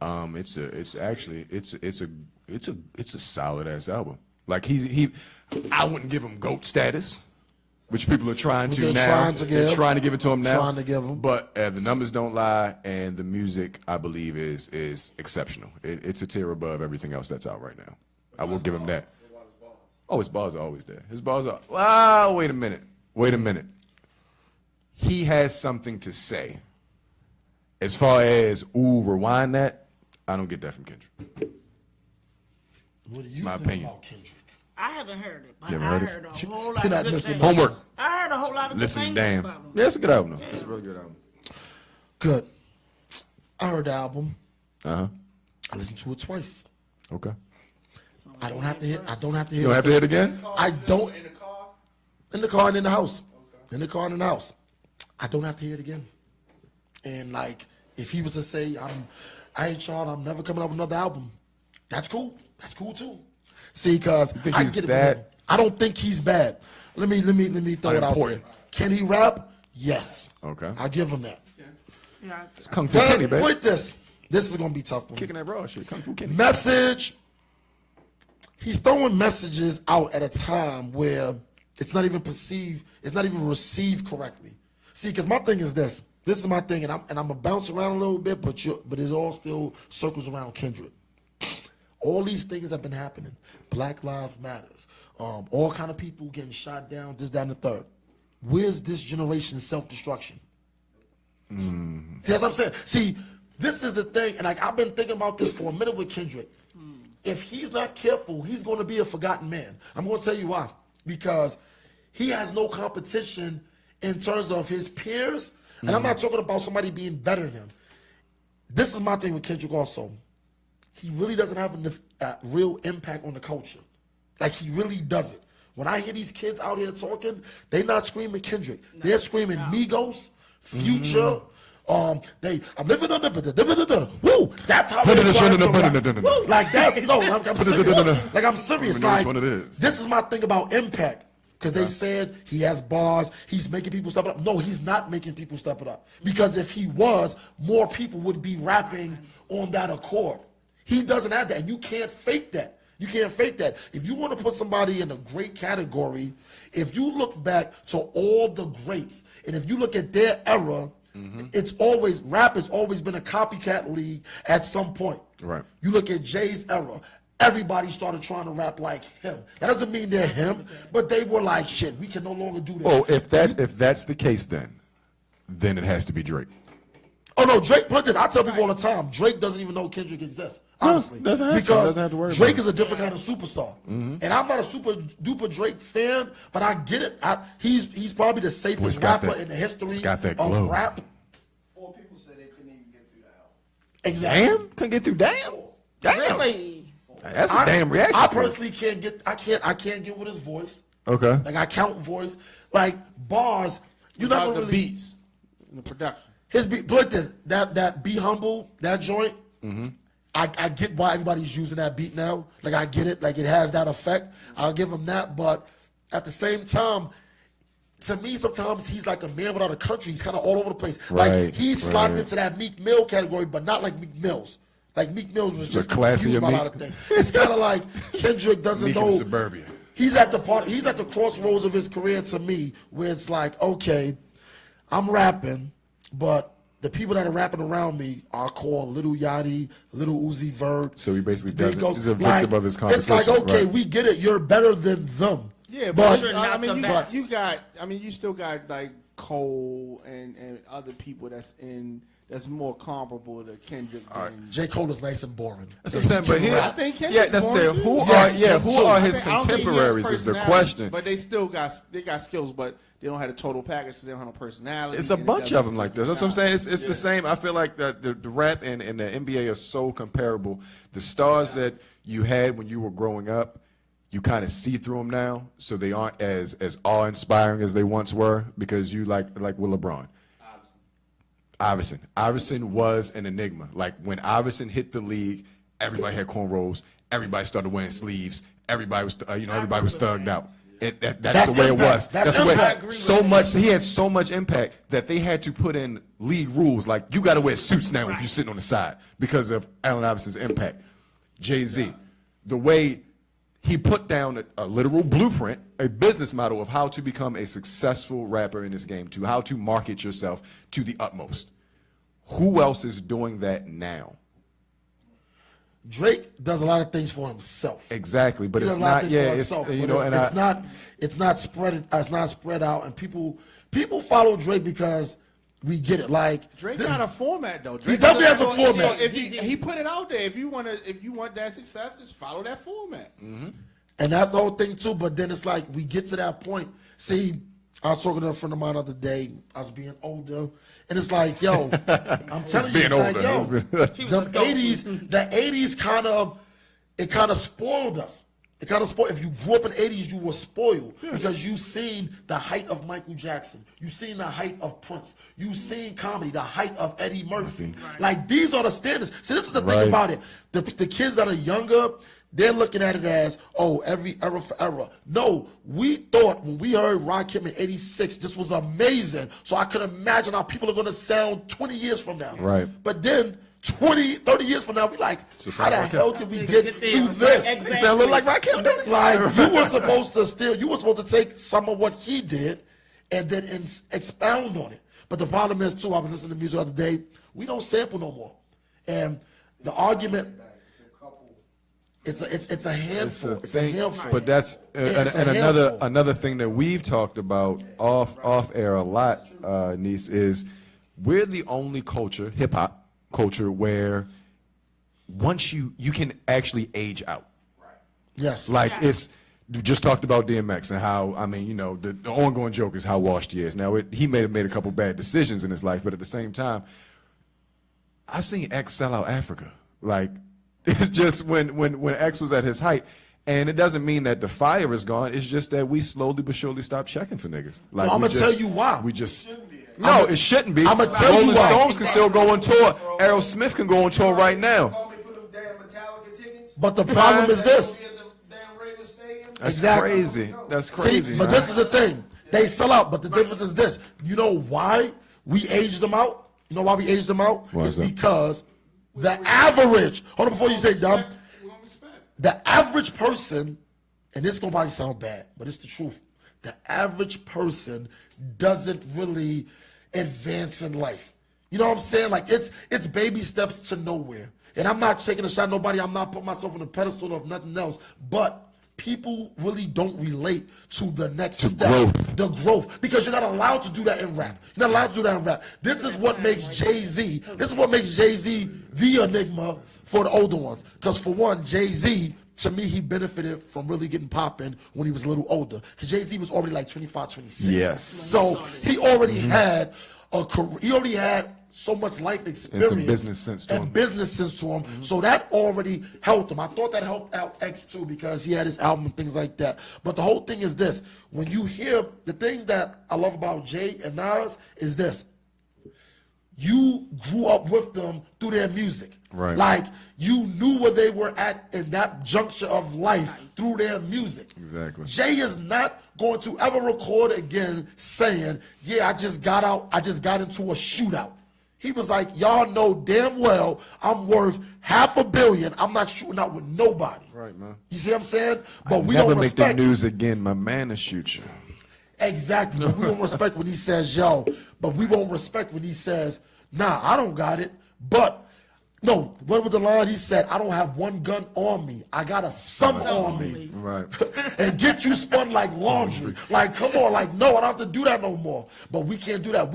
It's a solid ass album. Like I wouldn't give him GOAT status. which people are trying to They're now. trying to They're give. trying to give it to him now. Trying to give him. But the numbers don't lie, and the music, I believe, is exceptional. It's a tier above everything else that's out right now. I will give him that. Oh, his bars are always there. His bars are. Wow, wait a minute. He has something to say. As far as rewind that, I don't get that from Kendrick. What do you my think opinion. about Kendrick? I haven't heard it, but You I haven't heard heard a whole lot You're not of good missing things. Homework. I heard a whole lot of good Listen, things damn. about him. Yeah, it's a good album, though. It's a really good album. Good. I heard the album. Uh-huh. I listened to it twice. Okay. I don't have to hear. I don't have to hear. You don't have to hit it again? I don't. In the car? In the car and in the house. In the car and in the house. I don't have to hear it again. And like, if he was to say, I ain't Sean, I'm never coming up with another album, that's cool. That's cool too. See, cause think I he's get it. bad? From him. I don't think he's bad. Let me throw it out there. Unimportant. Can he rap? Yes. Okay. I give him that. Yeah. It's Kung Fu Kenny, baby. Wait, this is gonna be tough for me. Kicking that raw shit. Kung Fu Kenny. Message. He's throwing messages out at a time where it's not even perceived, it's not even received correctly. See, because my thing is this. This is my thing, and I'm gonna bounce around a little bit, but it all still circles around Kendrick. All these things have been happening. Black Lives Matters. All kind of people getting shot down, this, that, and the third. Where's this generation's self-destruction? See, that's what I'm saying. See, this is the thing, and I've been thinking about this for a minute with Kendrick. If he's not careful, he's going to be a forgotten man. I'm going to tell you why. Because he has no competition in terms of his peers, and I'm not talking about somebody being better than him. This is my thing with Kendrick also. He really doesn't have a real impact on the culture. Like, he really doesn't. When I hear these kids out here talking, they're not screaming Kendrick. They're screaming Migos, Future. I'm living on the woo. That's how they're trying to rap. Woo. Like, that's no. I'm serious. Like, I'm serious. Like, this is my thing about impact. Because they said he has bars, he's making people step it up. No, he's not making people step it up. Because if he was, more people would be rapping on that accord. He doesn't have that, and you can't fake that. You can't fake that. If you want to put somebody in a great category, if you look back to all the greats, and if you look at their era, it's always, rap has always been a copycat league at some point. Right. You look at Jay's era, everybody started trying to rap like him. That doesn't mean they're him, but they were like, shit, we can no longer do that. Oh, if that's the case, then it has to be Drake. Oh no, Drake. Put this. I tell people all the time, Drake doesn't even know Kendrick exists. Honestly, doesn't have to. because Doesn't have to worry Drake about is a different kind of superstar, and I'm not a super duper Drake fan, but I get it. He's probably the safest rapper in the history of rap. 4 people said they couldn't even get through the album. Exactly. Damn, couldn't get through. Damn. Really? That's a damn reaction. I personally can't get. I can't get with his voice. Okay. Like, I count voice. Like, bars. You're not gonna the really beats and the production. His beat, look this, that Be Humble, that joint, I get why everybody's using that beat now. Like, I get it. Like, it has that effect. I'll give him that. But at the same time, to me, sometimes he's like a man without a country. He's kind of all over the place. Like, he's sliding into that Meek Mill category, but not like Meek Mill's. Like, Meek Mill's was just confused about a lot of things. It's kind of like Kendrick doesn't Meek know. in suburbia. He's at the crossroads of his career, to me, where it's like, okay, I'm rapping, but the people that are rapping around me are called Lil Yachty, Lil Uzi Vert. So he basically Migos. he's a victim of his competition. It's like, okay, right. we get it. You're better than them. Yeah, but You're not the best. you still got like Cole and other people that's more comparable to Kendrick. J. Cole is nice and boring. That's what I'm saying. But I think Kendrick's that's it. more Who are his I don't think he has contemporaries is the personality, question. But they still got skills, but they don't have a total package because they don't have no personality. It's a and it bunch doesn't of them like this. That's what I'm saying. It's Yeah. the same. I feel like the rap and the NBA are so comparable. The stars that you had when you were growing up, you kind of see through them now, so they aren't as awe-inspiring as they once were, because you like with LeBron. Iverson was an enigma. Like, when Iverson hit the league, everybody had cornrows. Everybody started wearing sleeves. Everybody was everybody was thugged out. That's the way it was. That's the way. So much. He had so much impact that they had to put in league rules, like, you got to wear suits now if you're sitting on the side, because of Allen Iverson's impact. Jay-Z, the way he put down a literal blueprint, a business model of how to become a successful rapper in this game, to how to market yourself to the utmost. Who else is doing that now? Drake does a lot of things for himself. Exactly, but He does it's a lot not. of things Yeah, for it's himself, you but know, and it's not spread out, and people follow Drake because we get it. Like Drake this, got a format though. He Drake definitely has a so format. if he put it out there, if you want that success, just follow that format. and that's the whole thing too. But then it's like we get to that point. See, I was talking to a friend of mine the other day. I was being older, and it's like, yo, I'm telling you, being it's like, older. yo, the '80s kind of spoiled us. It kind of spoiled. If you grew up in the '80s, you were spoiled because you seen the height of Michael Jackson, you seen the height of Prince, you seen comedy, the height of Eddie Murphy. Like these are the standards. See, this is the thing about it. The kids that are younger, they're looking at it as, oh, every era for era. No, we thought when we heard Rakim in '86, this was amazing. So I could imagine how people are going to sound 20 years from now. Right. But then 20, 30 years from now, we like, So how the Rakim. hell did we get to this? Exactly. Sound look like Rakim, don't it? Like you were supposed to take some of what he did and then expound on it. But the problem is too, I was listening to music the other day, we don't sample no more. And the argument, it's a handful. It's a handful. But that's It's a and handful. another thing that we've talked about off air a lot, Niece, is we're the only culture, hip hop culture, where once you can actually age out. Yes. Like it's we just talked about DMX and how the ongoing joke is how washed he is. Now he may have made a couple bad decisions in his life, but at the same time, I've seen X sell out Africa. Like it's just when X was at his height. And it doesn't mean that the fire is gone. It's just that we slowly but surely stopped checking for niggas. Like No, I'ma tell you why. We just it shouldn't be. I'ma tell you Rolling why. Stones can still go on tour. Aerosmith can go on tour right now. Call me for them damn Metallica tickets. But the problem is this. Be at the damn Raiders Stadium. That's Exactly. crazy. That's crazy. See, but man. this is the thing. They sell out, but the difference is this. You know why we aged them out? You know why we aged them out? Why It's is that? because the average, hold on before you say dumb, We want respect. the average person, and this gonna probably sound bad, but it's the truth. The average person doesn't really advance in life. You know what I'm saying? Like it's baby steps to nowhere. And I'm not taking a shot at nobody. I'm not putting myself on a pedestal of nothing else. But people really don't relate to the next step. growth. The growth. Because you're not allowed to do that in rap. You're not allowed to do that in rap. This is what makes Jay-Z. This is what makes Jay-Z the enigma for the older ones. Because for one, Jay-Z, to me, he benefited from really getting popping when he was a little older. Because Jay-Z was already like 25, 26. Yes. So he already had a career. He already had so much life experience business sense to him. business sense to him. So that already helped him. I thought that helped out X too because he had his album and things like that. But the whole thing is this: when you hear the thing that I love about Jay and Nas is this. You grew up with them through their music. Right. Like, you knew where they were at in that juncture of life through their music. Exactly. Jay is not going to ever record again saying, yeah, I just got into a shootout. He was like, y'all know damn well I'm worth $500 million. I'm not shooting out with nobody. Right, man. You see what I'm saying? But we Never don't make the respect news again. My man will shoot you. Exactly. But we don't respect when he says, yo. But we won't respect when he says, nah, I don't got it. But, no, what was the line he said? I don't have one gun on me. I got a some on me. Right. And get you spun like laundry. Like, come on. Like, no, I don't have to do that no more. But we can't do that.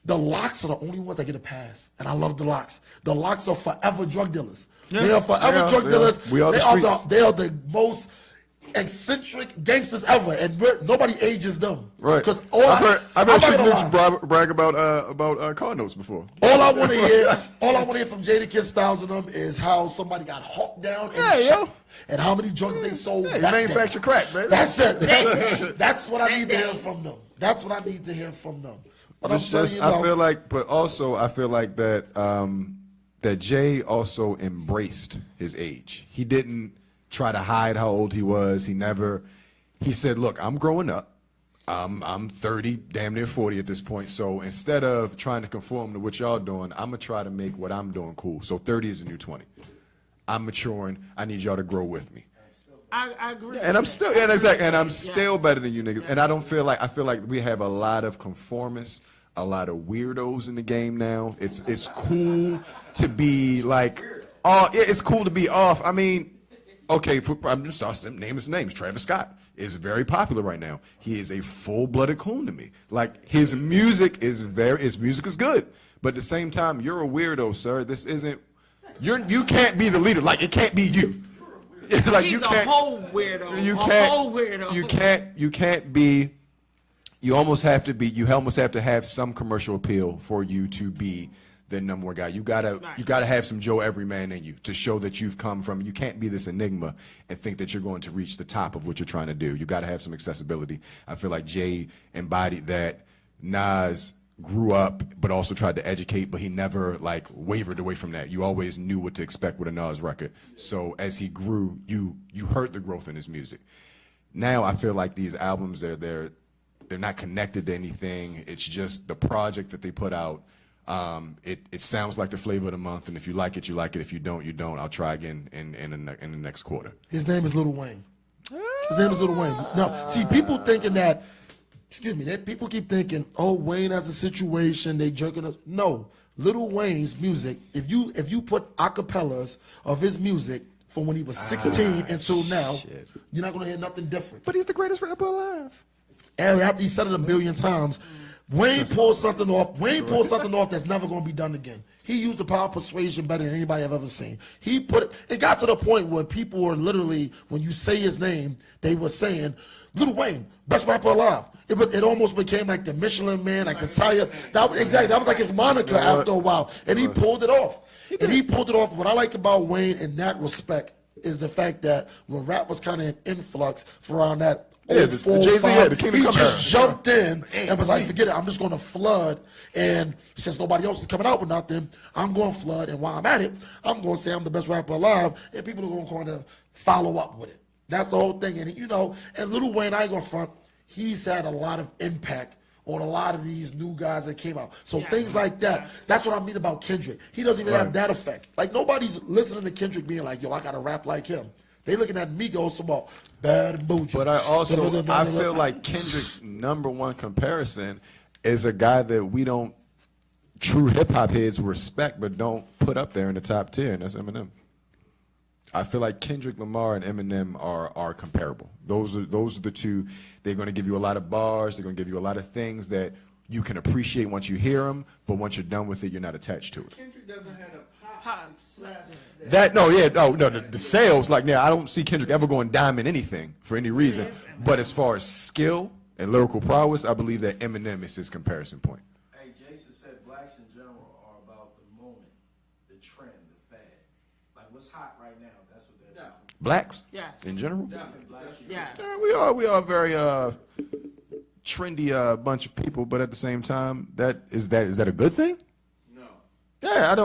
The Locks are the only ones that get a pass. And I love the Locks. The Locks are forever drug dealers. They are forever drug dealers. We are the streets. They are the most eccentric gangsters ever, and nobody ages them. Right. Because I've heard I'm Chick not gonna lie. brag about car notes before. All I want to hear from Jadakiss Styles and them is how somebody got hawked down and shot, and how many drugs they sold. Hey, that manufacture day. crack, baby. That's it. That's what I need to hear from them. That's what I need to hear from them. But I'm It's telling just, you, I feel like, but also I feel like that that Jay also embraced his age. He didn't try to hide how old he was. He said, look, I'm growing up. I'm 30, damn near 40 at this point. So instead of trying to conform to what y'all doing, I'm going to try to make what I'm doing cool. So 30 is the new 20. I'm maturing. I need y'all to grow with me. I agree. And I'm still, and exactly, and I'm still better than you niggas. And I feel like we have a lot of conformists, a lot of weirdos in the game now. It's cool to be like, it's cool to be off. I mean, okay, I'm just name his names. Travis Scott is very popular right now. He is a full-blooded coon to me. Like his music is good, but at the same time, you're a weirdo, sir. This isn't. You can't be the leader. Like it can't be you. Like He's you can't, a whole weirdo. You a can't. whole weirdo. You can't be. You almost have to be. You almost have to have some commercial appeal for you to be the number one guy. You gotta have some Joe Everyman in you to show that you've come from. You can't be this enigma and think that you're going to reach the top of what you're trying to do. You gotta have some accessibility. I feel like Jay embodied that. Nas grew up, but also tried to educate, but he never like wavered away from that. You always knew what to expect with a Nas record. So as he grew, you heard the growth in his music. Now I feel like these albums they're not connected to anything. It's just the project that they put out. It sounds like the flavor of the month, and if you like it, you like it. If you don't, you don't. I'll try again in the next quarter. His name is Lil Wayne. His name is Lil Wayne. Now, see, people thinking that. Excuse me. People keep thinking, oh, Wayne has a situation. They jerking us. No, Lil Wayne's music. If you put acapellas of his music from when he was 16 until now, you're not gonna hear nothing different. But he's the greatest rapper alive. And after he said it a billion times, Wayne pulled something off. Wayne pulled something off that's never going to be done again. He used the power of persuasion better than anybody I've ever seen. It got to the point where people were literally, when you say his name, they were saying, Lil Wayne, best rapper alive. It almost became like the Michelin Man, like the tire. That was like his moniker after a while. And he pulled it off. And he pulled it off. What I like about Wayne in that respect is the fact that when rap was kind of in influx for around that, the Jay-Z, the Kingdom he Come just era. jumped in and was like, forget it, I'm just going to flood. And since nobody else is coming out with nothing, I'm going to flood. And while I'm at it, I'm going to say I'm the best rapper alive. And people are going to kind of follow up with it. That's the whole thing. And, and Lil Wayne, I ain't going to front, he's had a lot of impact on a lot of these new guys that came out. So things like that, that's what I mean about Kendrick. He doesn't even have that effect. Like, nobody's listening to Kendrick being like, yo, I got to rap like him. They looking at Migos about bad and bougie. But I feel like Kendrick's number one comparison is a guy that we don't, true hip hop heads respect, but don't put up there in the top tier, and that's Eminem. I feel like Kendrick Lamar and Eminem are comparable. Those are the two. They're going to give you a lot of bars. They're going to give you a lot of things that you can appreciate once you hear them, but once you're done with it, you're not attached to it. Kendrick doesn't have a pop success. The sales, like, I don't see Kendrick ever going diamond anything for any reason. But as far as skill and lyrical prowess, I believe that Eminem is his comparison point. Hey, Jason said blacks in general are about the moment, the trend, the fad. Like what's hot right now, that's what they're doing. Blacks? Yes. In general? Yes. Yeah, we are very trendy bunch of people, but at the same time, is that a good thing? Yeah, I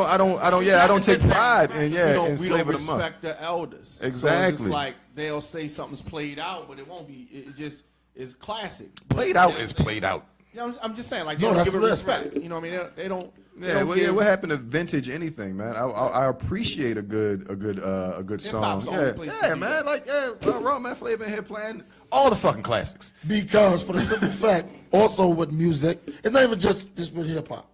don't take pride in we don't respect the elders. Exactly. So it's like they'll say something's played out, but it won't be. It just is classic. Played out is played out. Yeah, I'm just saying, like, they don't give it respect. You know what I mean? They don't. What happened to vintage anything, man? I appreciate a good song. Yeah, man. Like, Raw Man Flavor in here playing all the fucking classics. Because for the simple fact, also with music, it's not even just with hip hop.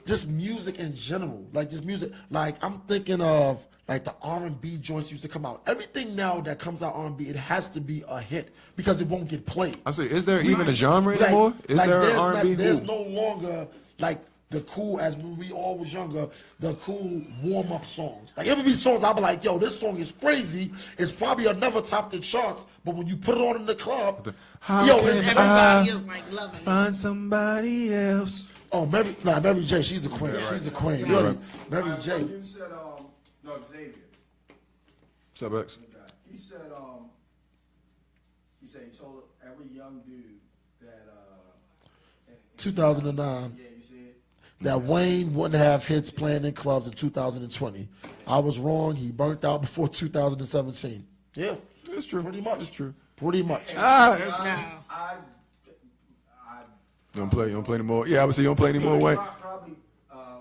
Just music in general, like just music. Like I'm thinking of like the R&B joints used to come out. Everything now that comes out R&B, it has to be a hit because it won't get played. I say, is there even a genre anymore? Is there an R&B? There's no longer like the cool, as when we all was younger, the cool warm up songs. Like it would be songs I'll be like, yo, this song is crazy. It's probably never top the charts, but when you put it on in the club, everybody is like loving it. Find somebody else. Oh, Mary J, she's the queen. She's the queen. Yeah. Really. Mary J. You said, Xavier. What's up, X? He said he told every young dude that 2009. Yeah, you see it? That Wayne wouldn't have hits playing in clubs in 2020. I was wrong. He burnt out before 2017. Yeah, It's true. pretty much. It's true. Pretty much. You don't play anymore. Yeah, I would say you don't play anymore. Wayne. Probably,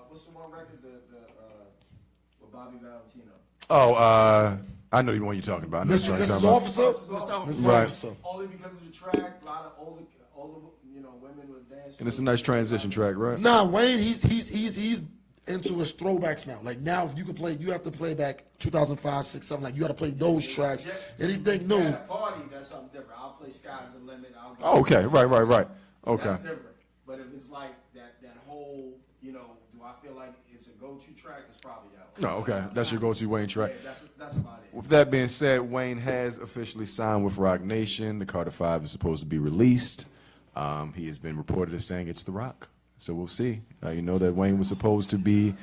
what's the one record with Bobby Valentino? Oh, I know the one you're talking about. I know Mrs. what you're Mrs. talking about. Officer. Mrs. Right. Officer. Only because of the track, a lot of older women with dance. And it's a nice transition track, right? Nah, Wayne, he's into his throwbacks now. Like now, if you can play, you have to play back 2005, 6, 7. Like you got to play those tracks. Anything new? At a party, that's something different. I'll play Sky's the Limit. I'll go Okay, right. Okay. That's different. But if it's like that whole, do I feel like it's a go-to track? It's probably that one. No, okay. That's your go-to Wayne track. Yeah, that's about it. With that being said, Wayne has officially signed with Rock Nation. The Carter 5 is supposed to be released. He has been reported as saying it's The Rock. So we'll see. You know that Wayne was supposed to be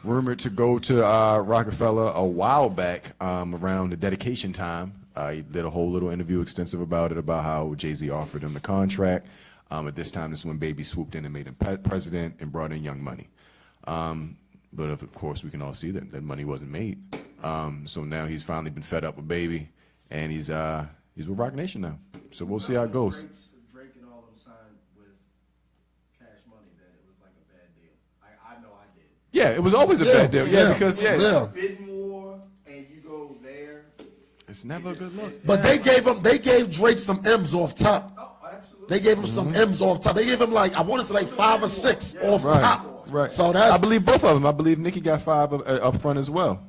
rumored to go to Rockefeller a while back around the dedication time. He did a whole little interview extensive about it, about how Jay-Z offered him the contract. At this time, this is when Baby swooped in and made him president and brought in Young Money. But of course, we can all see that money wasn't made. So now he's finally been fed up with Baby, and he's with Rock Nation now. So we'll see how it goes. Drake and all them signed with Cash Money that it was like a bad deal. I know I did. Yeah, it was always a bad deal. Yeah, because Bid more and you go there. it's never a good look. But they gave Drake some M's off top. Oh, absolutely. They gave him some M's off top. They gave him I want to say 5 or 6 off top. Right. So that's. I believe both of them. I believe Nicki got 5 up front as well.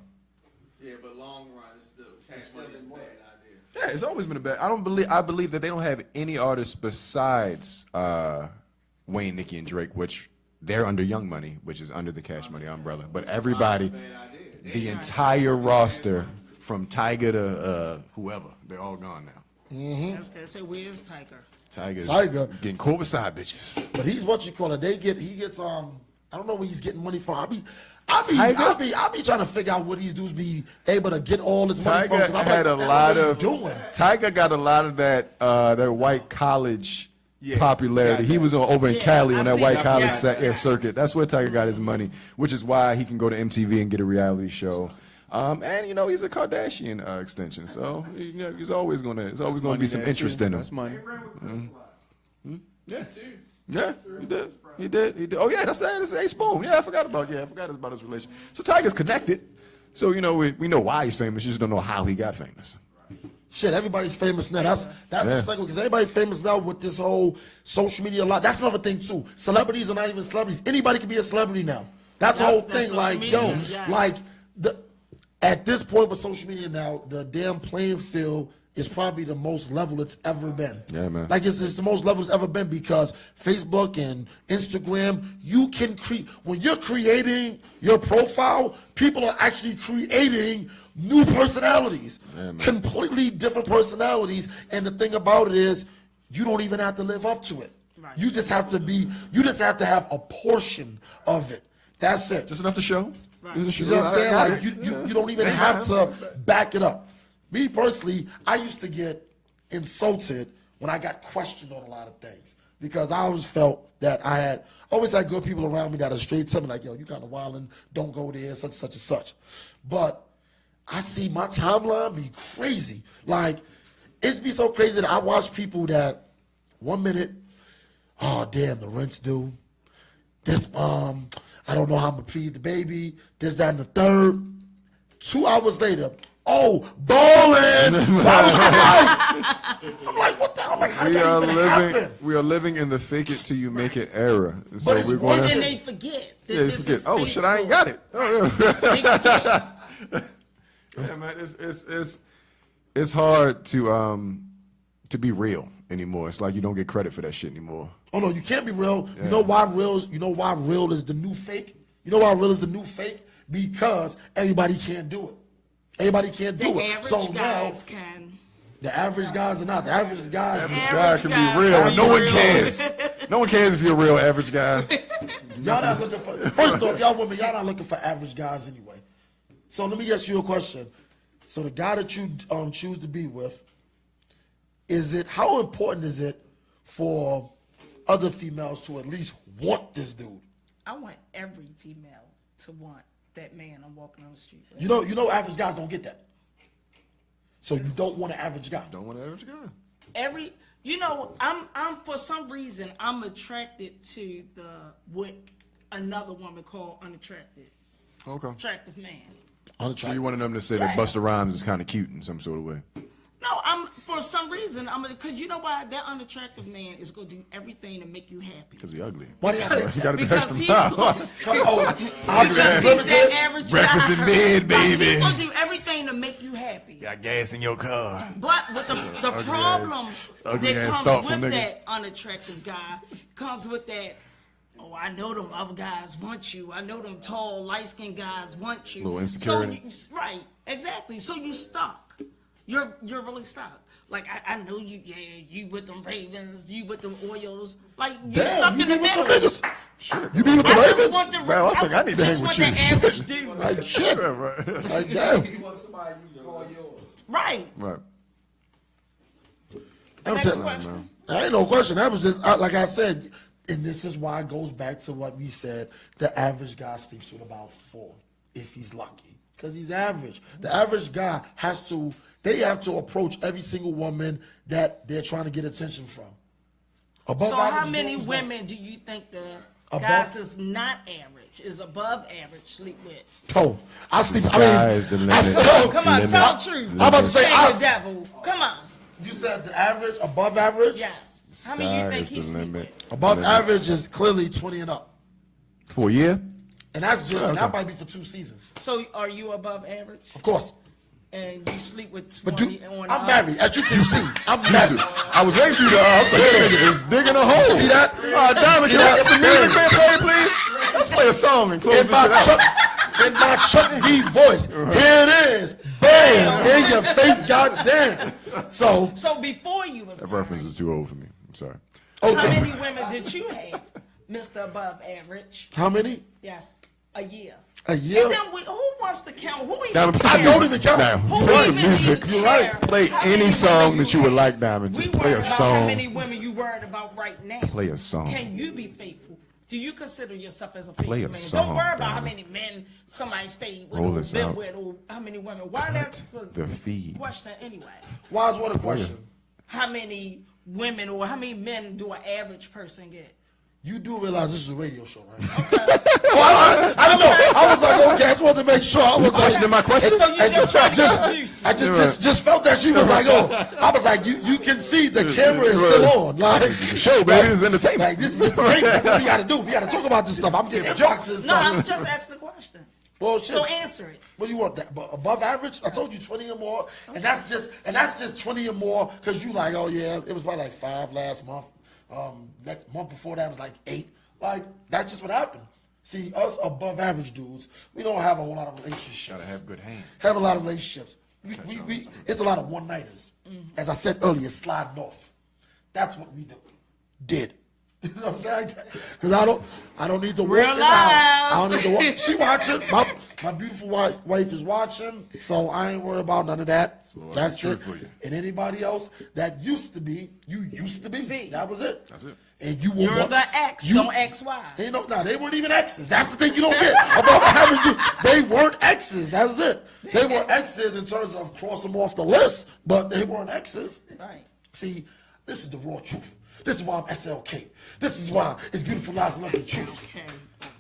Yeah, but long run, it's still Cash Money is a bad idea. Yeah, it's always been a bad. I believe that they don't have any artists besides Wayne, Nicki, and Drake, which they're under Young Money, which is under the Cash Money umbrella. But everybody, the entire roster, from Tyga to whoever, they're all gone now. I was gonna say, where's Tiger? Tyga's getting caught with side bitches. But he's what you call it. He gets I don't know where he's getting money from. I be trying to figure out what these dudes be able to get all this money from. Tyga I'm had like, a what lot are of. you doing? Tyga got a lot of that white college popularity. He was over in Cali on that white college circuit. That's where Tyga got his money, which is why he can go to MTV and get a reality show. And he's a Kardashian extension, so he's always gonna be some interest in him. That's money. Yeah. Yeah, he did. Oh yeah, that's A Spoon. Yeah, I forgot about his relation. So Tiger's connected. So we know why he's famous. You just don't know how he got famous. Shit, everybody's famous now. That's the second, because everybody's famous now with this whole social media. That's another thing too. Celebrities are not even celebrities. Anybody can be a celebrity now. That's the whole thing. Like media, yes. At this point with social media now, the damn playing field is probably the most level it's ever been. Yeah, man. It's the most level it's ever been, because Facebook and Instagram, you can create, when you're creating your profile, people are actually creating new personalities, completely different personalities. And the thing about it is, you don't even have to live up to it. Right. You just have to have a portion of it. That's it. Just enough to show. Right. You know what I'm saying? You don't even have to back it up. Me personally, I used to get insulted when I got questioned on a lot of things, because I always felt that I always had good people around me that are straight to me like, yo, you kind of wildin', don't go there, such and such. But I see my timeline be crazy. It's be so crazy that I watch people that 1 minute, oh damn, the rent's due. This I don't know how I'm gonna feed the baby. This, that, and the third. 2 hours later, ballin'. I'm like, what the hell? How did that even happen? We are living in the fake it till you make it era. So But we're going and they forget. they forget. Oh shit, I ain't got it. Yeah, man, it's hard to be real anymore. It's like you don't get credit for that shit anymore. Oh no, you can't be real. Yeah. You know why real is the new fake? You know why real is the new fake? Because everybody can't do it. Everybody can't do it. So now the average guys are not. The average guys can be real. No one cares. No one cares if you're a real average guy. Y'all not looking for. First off, y'all women, y'all not looking for average guys anyway. So let me ask you a question. So the guy that you choose to be with, how important is it for other females to at least want this dude? I want every female to want that man I'm walking on the street with. You know, average guys don't get that. So you don't want an average guy. Don't want an average guy. I'm for some reason I'm attracted to what another woman call unattractive. Okay. Attractive man. So you wanted them to say that Busta Rhymes is kind of cute in some sort of way? No, for some reason, because you know why? That unattractive man is going to do everything to make you happy. Because he's ugly. Why do you think? You gotta be Because extra he's proud. I'm just that limited. average Breakfast guy. in bed, baby. He's going to do everything to make you happy. Got gas in your car. But with the problem ugly that ass comes thoughtful with nigga. that unattractive guy comes with that. Oh, I know them other guys want you. I know them tall, light-skinned guys want you. Little insecurity. Right, exactly. So you stuck. You're really stuck. Like I know you. Yeah, you with them Ravens. You with them Oils. Like you stuck you in the be with middle. the niggas. You be with the I just Ravens? want the. Bro, I think I need to just hang with want you. the average dude. Like shit. Like damn. You want somebody you call yours. Right. Right. I'm Next saying, question. that ain't no question. That was just like I said, and this is why it goes back to what we said. The average guy sleeps with about 4, if he's lucky, because he's average. The average guy they have to approach every single woman that they're trying to get attention from. Above So how average many dudes women do you think the Above- guys that's not average is above average sleep with? don't. I sleep. Sky is the limit. I said, Come on, Limit. tell the truth. I'm about to say, Say the devil. Come on. you said the average, above average. Yes. How many you Sky think is he the sleep limit. with? Above average is clearly 20 and up, For a year? and that's just and that okay. might be for 2 seasons, So are you above average? of course. And you sleep with But 20 on I'm married, as you can see. I'm married. I was waiting for you to. I was like, this nigga is digging a hole. See that? Diamond, See can I that? get some music being played, please? Let's play a song and close In this my shit out. Chuck, in my Chuck D voice. Here it is. Bam! In your face, goddamn. So, So before you was That reference is too old for me. I'm sorry. how okay. many women did you have, Mr. Above Average? How many? Yes, a year. A year? And then who wants to count? Who even Diamond, cares? play I don't even count. Now, Who play some even music. care? You're right. Play How any many song women that you would have? like, Diamond. Just We play worried a about song. how many women you worried about right now. Play a song. Can you be faithful? Do you consider yourself as a Play faithful a man? song, Don't worry about how Diamond. many men somebody stayed with Roll or this been out. with or how many women. Why Cut that's a the feed. question anyway. Why is what a question? How many women or how many men do an average person get? You do realize this is a radio show, right? Well, I don't know. I was like, okay, I just wanted to make sure. I was like, questioning my question? So you just trying to get juicy. I just felt that she was like, oh, I was like, you can see the camera is still on. Like, Show, baby. It's entertainment. like this is entertainment. That's what we got to do. We got to talk about this stuff. I'm getting inboxes and No, stuff. I'm just asking the question. Well, shit. So answer it. What do you want? That above average? I told you 20 or more, and that's just 20 or more because you like, oh yeah, it was probably like 5 last month. Next month before that was like 8. Like that's just what happened. See, us above average dudes, we don't have a whole lot of relationships. Gotta have good hands. Have a lot of relationships. It's a lot of one-nighters. As I said earlier, sliding off. That's what we did. You know what I'm saying? Because I don't need to work in the house. I don't need to work. She watching. My beautiful wife is watching, so I ain't worried about none of that. That's true it. for you. And anybody else that used to be, you used to be. That was it. That's it. And you You're were the X, don't XY. they weren't even exes. That's the thing you don't get about average dudes. They weren't exes. That was it. They were exes in terms of crossing them off the list, but they weren't exes. Right. See, this is the raw truth. This is why I'm SLK. This is why it's beautiful lies and ugly truth. Okay.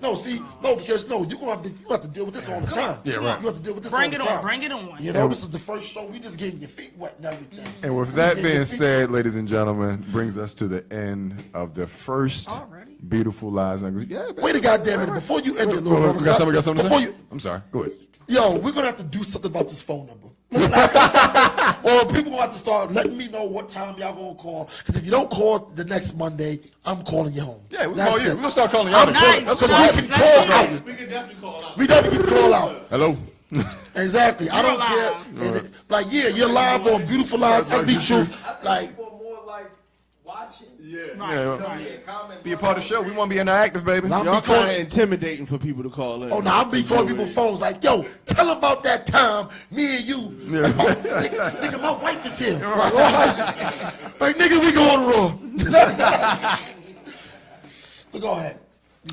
No, see, because you're gonna have to deal with this all the time. Yeah, right. You have to deal with this Bring all it the on, time. bring it on. You know, this is the first show. We just getting your feet wet and everything. And with We that getting your being feet- said, ladies and gentlemen, brings us to the end of the first Already? Beautiful Lies. Yeah, Wait a goddamn minute before you end it, little brother. we got something to Before say? you, I'm sorry. Go ahead. yo, we're gonna have to do something about this phone number. Or people gonna have to start letting me know what time y'all gonna call. Because if you don't call the next Monday, I'm calling you home. Yeah, we'll That's call you. it. We're gonna start calling y'all. Nice. That's Because what we we can call out. We can definitely call out. We definitely can call out. Hello. Exactly. I don't You're care. live. And like, yeah, you're live on Beautiful Lies, Ugly Truth. Like, People are more like watching. Yeah. Right, Yeah, right. Comment. Be a part of the show. We want to be interactive, baby. I'm Y'all be kind calling. of intimidating for people to call in. Oh no, I'm be calling people phones like, yo, tell them about that time me and you. Like, nigga, my wife is here. Like, all right. Like, nigga, we going raw. So go ahead.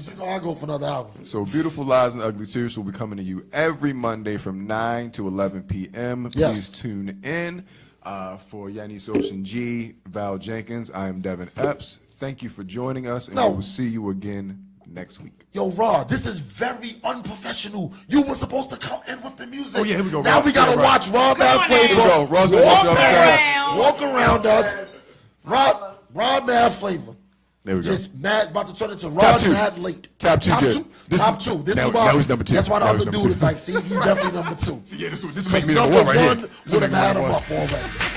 You know I go for another hour. So Beautiful Lies and Ugly Truths will be coming to you every Monday from 9 to 11 p.m. Please Yes. tune in. For Yanis Ocean G, Val Jenkins, I am Devin Epps. Thank you for joining us, and No. we will see you again next week. Yo, Rod, this is very unprofessional. You were supposed to come in with the music. Oh, yeah, here we go, Now Rod. we gotta Yeah, Rod. watch Rod Mad on Flavor now. Here we go. Rod's gonna walk you upstairs. walk around us. Rod Mad Flavor. There we go. Just mad, about to turn into Top Rod two. Mad Late. Top two, good. This Top is- two. This now- is why. now he's number two. That's why the Now he's other number dude two. is like, see, he's definitely number two. See, yeah, this would Because make me number number one right one here. This would would have make me had number him one. up already.